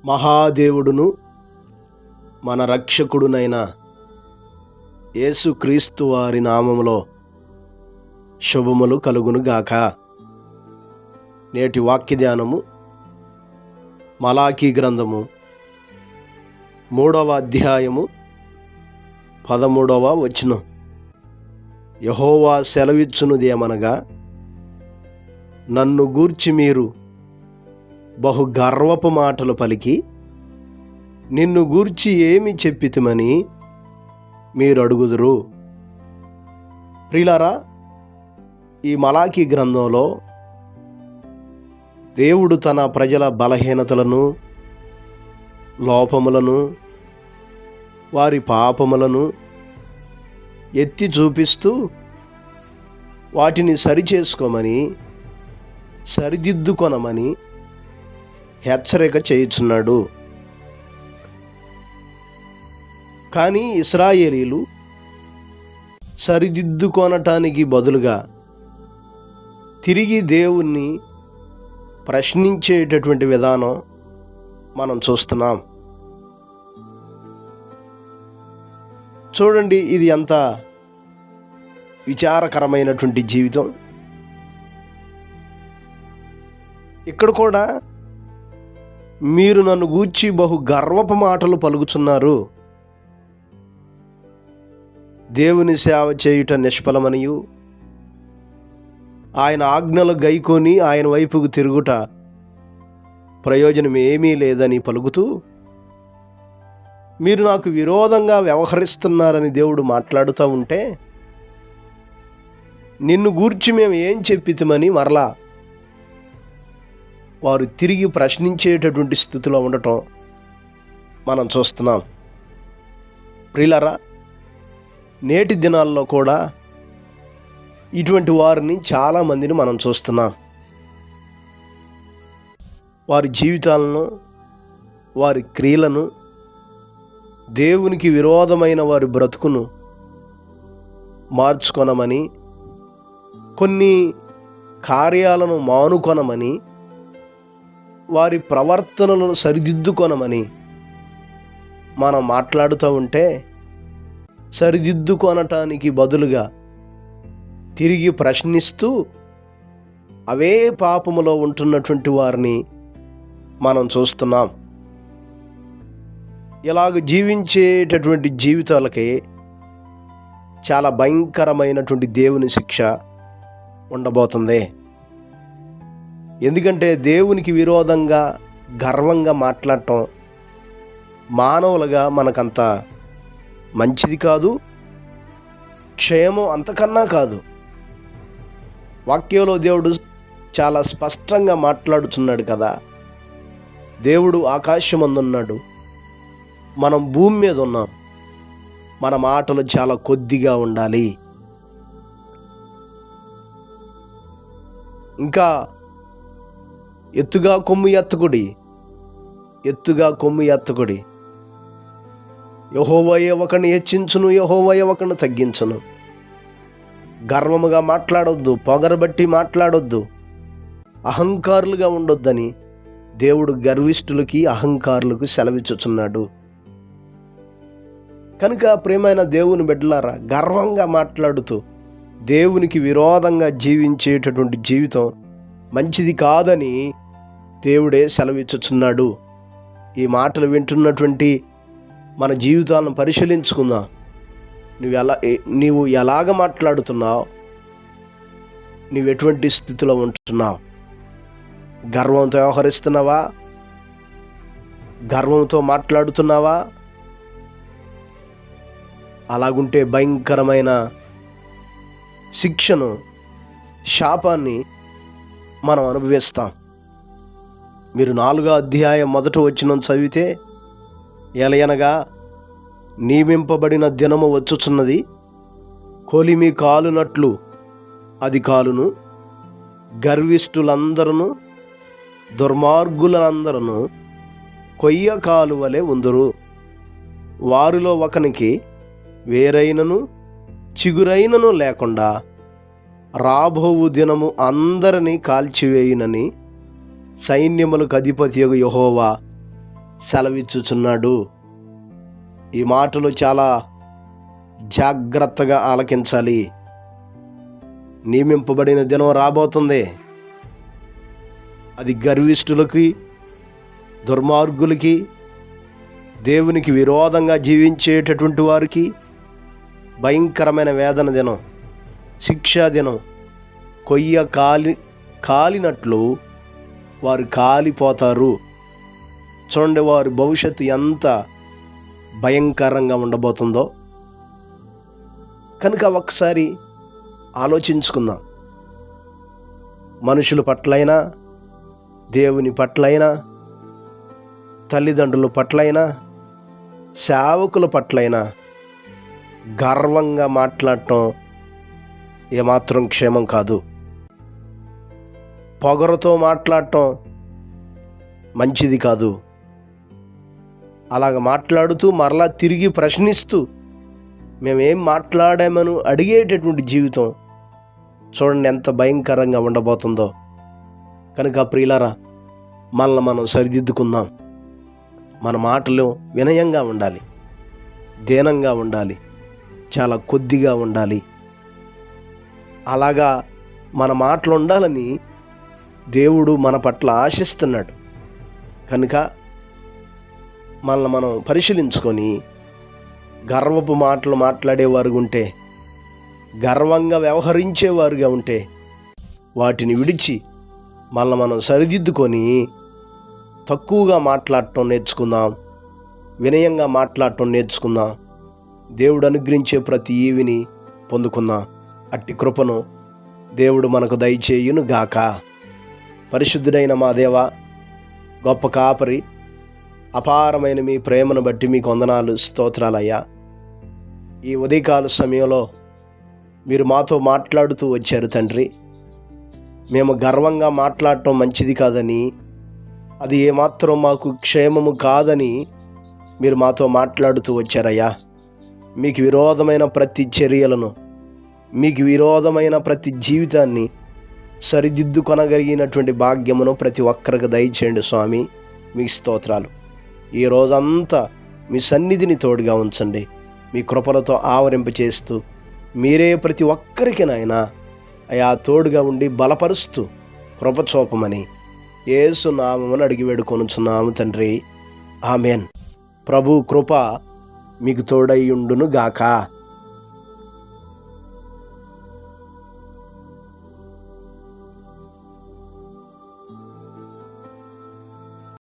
మహాదేవుడును మన రక్షకుడునైన యేసుక్రీస్తు వారి నామములో శుభములు కలుగునుగాక. నేటి వాక్య ధ్యానము మలాకీ గ్రంథము 3వ అధ్యాయము 13వ వచనం. యెహోవా సెలవిచ్చునుదేమనగా, నన్ను గూర్చి మీరు బహు గర్వపు మాటలు పలికి నిన్ను గూర్చి ఏమి చెప్పితిమని మీరు అడుగుదురు. ప్రియులారా, ఈ మలాకీ గ్రంథంలో దేవుడు తన ప్రజల బలహీనతలను, లోపములను, వారి పాపములను ఎత్తి చూపిస్తూ వాటిని సరిచేసుకోమని, సరిదిద్దుకొనమని హెచ్చరిక చేయుచున్నాడు. కానీ ఇశ్రాయేలీలు సరిదిద్దుకొనటానికి బదులుగా తిరిగి దేవుణ్ణి ప్రశ్నించేటటువంటి విధానం మనం చూస్తున్నాం. చూడండి, ఇది ఎంత విచారకరమైనటువంటి జీవితం. ఇక్కడ కూడా మీరు నన్ను గూర్చి బహు గర్వపు మాటలు పలుకుచున్నారు, దేవుని సేవ చేయుట నిష్ఫలమనియు, ఆయన ఆజ్ఞలు గైకొని ఆయన వైపుకు తిరుగుట ప్రయోజనం ఏమీ లేదని పలుకుతూ మీరు నాకు విరోధంగా వ్యవహరిస్తున్నారని దేవుడు మాట్లాడుతూ ఉంటే, నిన్ను గూర్చి మేము ఏం చెప్పితమని మరలా వారు తిరిగి ప్రశ్నించేటటువంటి స్థితిలో ఉండటం మనం చూస్తున్నాం. ప్రియులారా, నేటి దినాల్లో కూడా ఇటువంటి వారిని చాలామందిని మనం చూస్తున్నాం. వారి జీవితాలను, వారి క్రియలను, దేవునికి విరోధమైన వారి బ్రతుకును మార్చుకొనమని, కొన్ని కార్యాలను మానుకొనమని, వారి ప్రవర్తనలను సరిదిద్దుకొనమని మనం మాట్లాడుతూ ఉంటే, సరిదిద్దుకొనటానికి బదులుగా తిరిగి ప్రశ్నిస్తూ అవే పాపములో ఉంటున్నటువంటి వారిని మనం చూస్తున్నాం. ఇలాగ జీవించేటటువంటి జీవితాలకి చాలా భయంకరమైనటువంటి దేవుని శిక్ష ఉండబోతుంది. ఎందుకంటే దేవునికి విరోధంగా గర్వంగా మాట్లాడటం మానవులుగా మనకంత మంచిది కాదు, క్షేమం అంతకన్నా కాదు. వాక్యంలో దేవుడు చాలా స్పష్టంగా మాట్లాడుతున్నాడు కదా. దేవుడు ఆకాశమందున్నాడు, మనం భూమి మీద ఉన్నాం. మన మాటలు చాలా కొద్దిగా ఉండాలి. ఇంకా ఎత్తుగా కొమ్ము ఎత్తకుడి, ఎత్తుగా కొమ్ము ఎత్తకుడి. యెహోవాయే ఒకని హెచ్చించును, యెహోవాయే ఒకని తగ్గించును. గర్వముగా మాట్లాడొద్దు, పొగరబట్టి మాట్లాడొద్దు, అహంకారులుగా ఉండొద్దని దేవుడు గర్విష్ఠులకి, అహంకారులకు సెలవిచ్చుచున్నాడు. కనుక ప్రియమైన దేవుని బిడ్డలారా, గర్వంగా మాట్లాడుతూ దేవునికి విరోధంగా జీవించేటటువంటి జీవితం మంచిది కాదని దేవుడే సెలవిచ్చుచున్నాడు. ఈ మాటలు వింటున్నటువంటి మన జీవితాలను పరిశీలించుకుందాం. నీవు ఎలాగ మాట్లాడుతున్నావు? నీవు ఎటువంటి స్థితిలో ఉంటున్నావు? గర్వంతో వ్యవహరిస్తున్నావా? గర్వంతో మాట్లాడుతున్నావా? అలాగుంటే భయంకరమైన శిక్షను, శాపాన్ని మనం అనుభవిస్తాం. మీరు 4వ అధ్యాయం 1వ వచనం చదివితే, ఎలయనగా నియమింపబడిన దినము వచ్చుచున్నది, కొలిమి కాలునట్లు అది కాలును, గర్విష్ఠులందరూ దుర్మార్గులందరూ కొయ్య కాలు వలె ఉందురు. వారిలో ఒకనికి వేరైనను చిగురైనను లేకుండా రాబోవు దినము అందరినీ కాల్చివేయునని సైన్యములకు అధిపతియగు యెహోవా సెలవిచ్చుచున్నాడు. ఈ మాటలు చాలా జాగ్రత్తగా ఆలకించాలి. నియమింపబడిన దినం రాబోతుంది. అది గర్విష్ఠులకి, దుర్మార్గులకి, దేవునికి విరోధంగా జీవించేటటువంటి వారికి భయంకరమైన వేదన దినం, శిక్షా దినం. కొయ్య కాలినట్లు వారు కాలిపోతారు. చూడండి, వారి భవిష్యత్తు ఎంత భయంకరంగా ఉండబోతుందో. కనుక ఒకసారి ఆలోచించుకుందాం. మనుషుల పట్లైనా, దేవుని పట్లైనా, తల్లిదండ్రుల పట్లైనా, సేవకుల పట్లైనా గర్వంగా మాట్లాడటం ఏమాత్రం క్షేమం కాదు. పొగరుతో మాట్లాడటం మంచిది కాదు. అలాగ మాట్లాడుతూ మరలా తిరిగి ప్రశ్నిస్తూ మేమేం మాట్లాడామని అడిగేటటువంటి జీవితం చూడండి ఎంత భయంకరంగా ఉండబోతుందో. కనుక ప్రియులారా, మనల్ని మనం సరిదిద్దుకుందాం. మన మాటలు వినయంగా ఉండాలి, దీనంగా ఉండాలి, చాలా కొద్దిగా ఉండాలి. అలాగా మన మాటలు ఉండాలని దేవుడు మన పట్ల ఆశిస్తున్నాడు. కనుక మనల్ని మనం పరిశీలించుకొని గర్వపు మాటలు మాట్లాడేవారు ఉంటే, గర్వంగా వ్యవహరించేవారుగా ఉంటే వాటిని విడిచి మనల్ని మనం సరిదిద్దుకొని తక్కువగా మాట్లాడటం నేర్చుకుందాం, వినయంగా మాట్లాడటం నేర్చుకుందాం. దేవుడు అనుగ్రహించే ప్రతి ఈవిని పొందుకుందాం. అట్టి కృపను దేవుడు మనకు దయచేయును గాక. పరిశుద్ధుడైన మా దేవ, గొప్ప కాపరి, అపారమైన మీ ప్రేమను బట్టి మీకు వందనాలు, స్తోత్రాలయ్యా. ఈ ఉదయకాల సమయంలో మీరు మాతో మాట్లాడుతూ వచ్చారు తండ్రి. మేము గర్వంగా మాట్లాడటం మంచిది కాదని, అది ఏమాత్రం మాకు క్షేమము కాదని మీరు మాతో మాట్లాడుతూ వచ్చారయ్యా. మీకు విరోధమైన ప్రతి చర్యలను, మీకు విరోధమైన ప్రతి జీవితాన్ని సరిదిద్దుకొనగలిగినటువంటి భాగ్యమును ప్రతి ఒక్కరికి దయచేయండి స్వామి. మీకు స్తోత్రాలు. ఈ రోజంతా మీ సన్నిధిని తోడుగా ఉంచండి. మీ కృపలతో ఆవరింపచేస్తూ మీరే ప్రతి ఒక్కరికి నాయనా అయా తోడుగా ఉండి బలపరుస్తూ కృప చూపమని యేసు నామమున అడిగి వేడుకొనుచున్నాము తండ్రి. ఆమెన్. ప్రభు కృప మీకు తోడై ఉండును గాక.